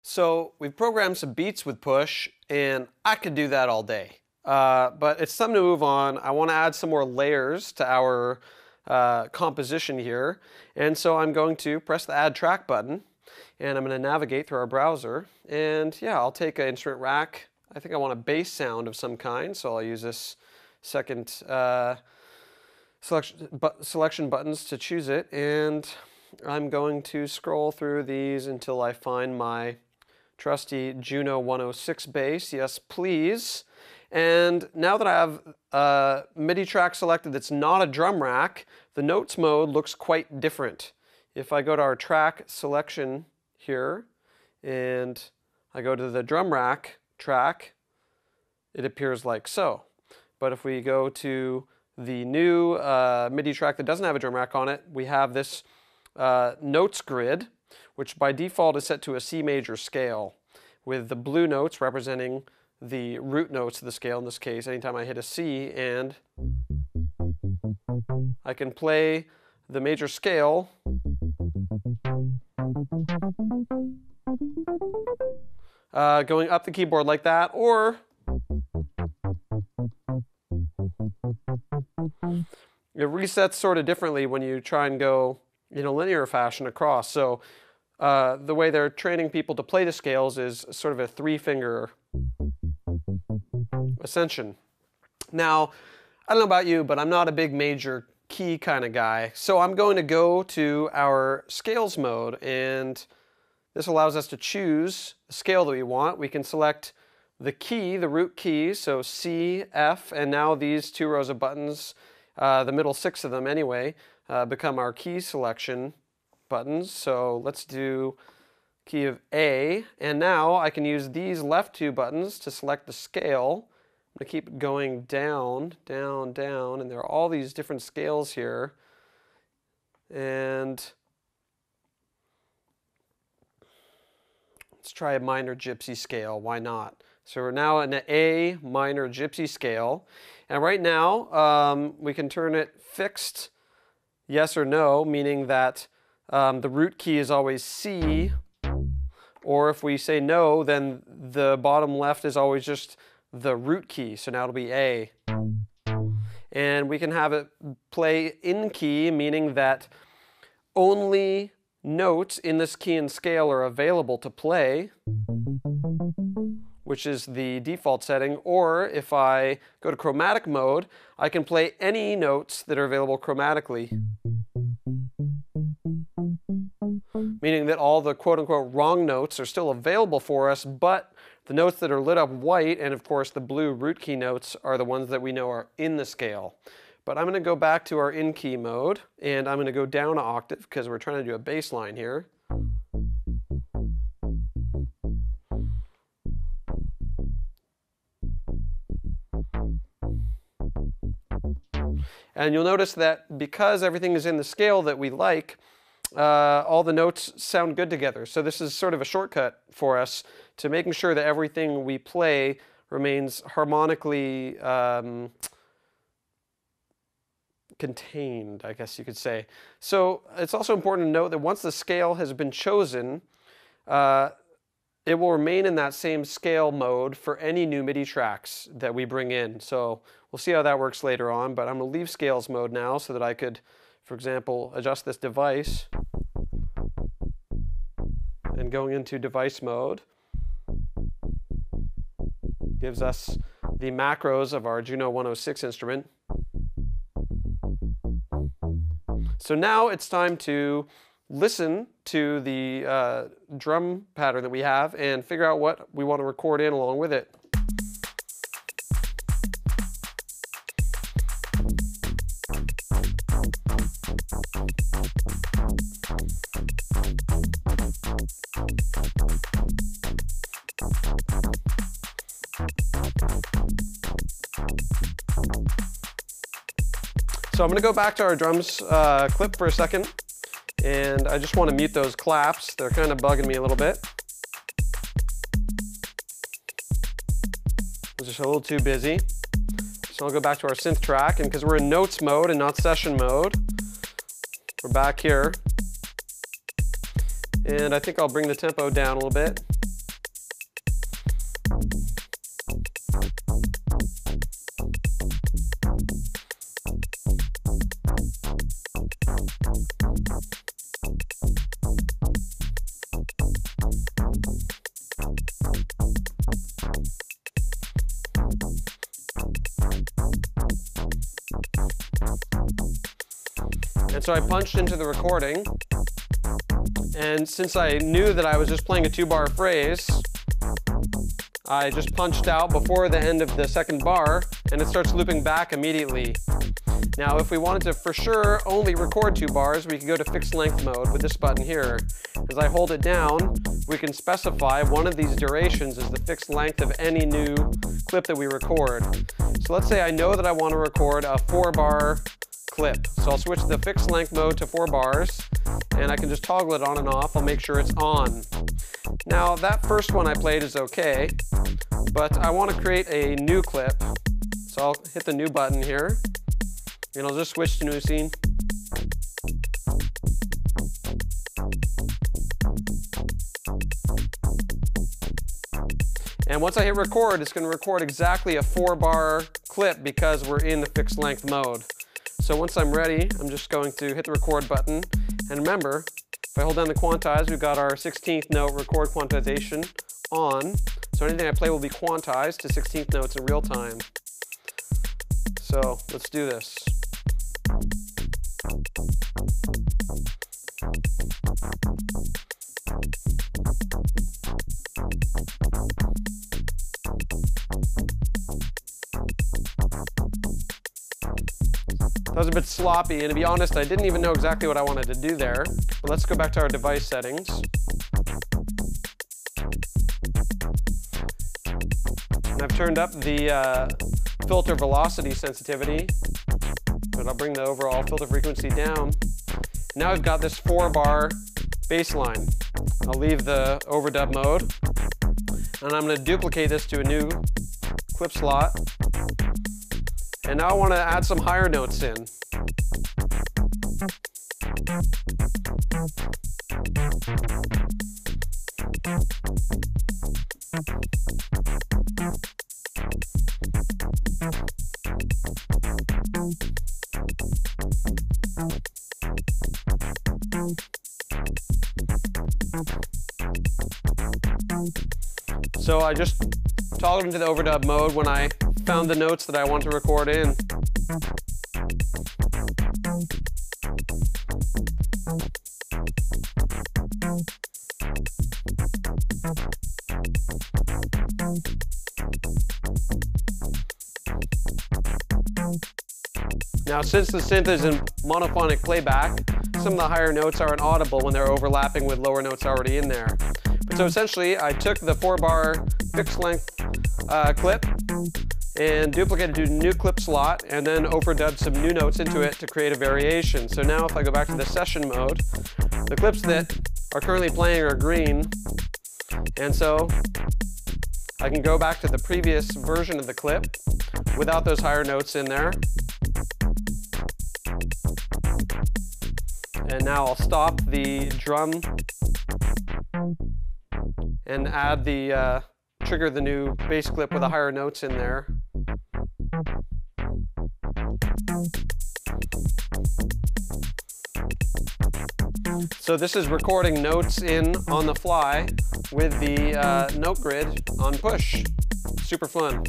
So we've programmed some beats with push, and I could do that all day. But it's time to move on. I want to add some more layers to our composition here. And so I'm going to press the Add Track button, and I'm going to navigate through our browser. And yeah, I'll take an instrument rack. I think I want a bass sound of some kind, so I'll use this second selection buttons to choose it. And I'm going to scroll through these until I find my trusty Juno 106 bass. Yes, please. And now that I have a MIDI track selected that's not a drum rack, the notes mode looks quite different. If I go to our track selection here and I go to the drum rack track, it appears like so. But if we go to the new MIDI track that doesn't have a drum rack on it, we have this notes grid, which by default is set to a C major scale, with the blue notes representing the root notes of the scale. In this case, anytime I hit a C, and I can play the major scale going up the keyboard like that, or it resets sort of differently when you try and go in a linear fashion across. So the way they're training people to play the scales is sort of a 3-finger ascension. Now, I don't know about you, but I'm not a big major key kind of guy. So I'm going to go to our scales mode, and this allows us to choose the scale that we want. We can select the key, the root key, so C, F, and now these 2 rows of buttons, the middle 6 of them anyway, become our key selection buttons. So let's do key of A, and now I can use these left 2 buttons to select the scale. I'm going to keep going down, down, down, and there are all these different scales here. And let's try a minor gypsy scale, why not? So we're now in an A minor gypsy scale, and right now we can turn it fixed yes or no, meaning that the root key is always C, or if we say no, then the bottom left is always just the root key, so now it'll be A. And we can have it play in key, meaning that only notes in this key and scale are available to play, which is the default setting. Or if I go to chromatic mode, I can play any notes that are available chromatically, meaning that all the quote-unquote wrong notes are still available for us, but the notes that are lit up white, and of course the blue root key notes, are the ones that we know are in the scale. But I'm going to go back to our in key mode, and I'm going to go down an octave because we're trying to do a bass line here. And you'll notice that because everything is in the scale that we like, all the notes sound good together. So this is sort of a shortcut for us to making sure that everything we play remains harmonically contained, I guess you could say. So it's also important to note that once the scale has been chosen, it will remain in that same scale mode for any new MIDI tracks that we bring in. So we'll see how that works later on, but I'm going to leave scales mode now so that I could, for example, adjust this device. And going into device mode gives us the macros of our Juno 106 instrument. So now it's time to listen to the drum pattern that we have and figure out what we want to record in along with it. So I'm going to go back to our drums clip for a second, and I just want to mute those claps. They're kind of bugging me a little bit. I'm just a little too busy. So I'll go back to our synth track, and because we're in notes mode and not session mode, we're back here. And I think I'll bring the tempo down a little bit. And so I punched into the recording, and since I knew that I was just playing a 2-bar phrase, I just punched out before the end of the second bar, and it starts looping back immediately. Now, if we wanted to for sure only record 2 bars, we could go to fixed length mode with this button here. As I hold it down, we can specify one of these durations as the fixed length of any new clip that we record. So let's say I know that I want to record a 4-bar clip. So I'll switch the fixed length mode to 4 bars, and I can just toggle it on and off. I'll make sure it's on. Now, that first one I played is okay, but I want to create a new clip. So I'll hit the new button here, and I'll just switch to new scene. And once I hit record, it's going to record exactly a 4-bar clip because we're in the fixed length mode. So once I'm ready, I'm just going to hit the record button. And remember, if I hold down the quantize, we've got our 16th note record quantization on. So anything I play will be quantized to 16th notes in real time. So let's do this. That was a bit sloppy, and to be honest, I didn't even know exactly what I wanted to do there. But let's go back to our device settings. And I've turned up the filter velocity sensitivity, but I'll bring the overall filter frequency down. Now I've got this 4-bar bass line. I'll leave the overdub mode, and I'm going to duplicate this to a new clip slot. And now I want to add some higher notes in. So I just toggled into the overdub mode when I found the notes that I want to record in. Now, since the synth is in monophonic playback, some of the higher notes are inaudible when they're overlapping with lower notes already in there. But so essentially, I took the 4-bar fixed length clip and duplicated to a new clip slot, and then overdubbed some new notes into it to create a variation. So now if I go back to the session mode, the clips that are currently playing are green, and so I can go back to the previous version of the clip without those higher notes in there. And now I'll stop the drum and add the trigger the new bass clip with the higher notes in there. So this is recording notes in on the fly with the note grid on push. Super fun.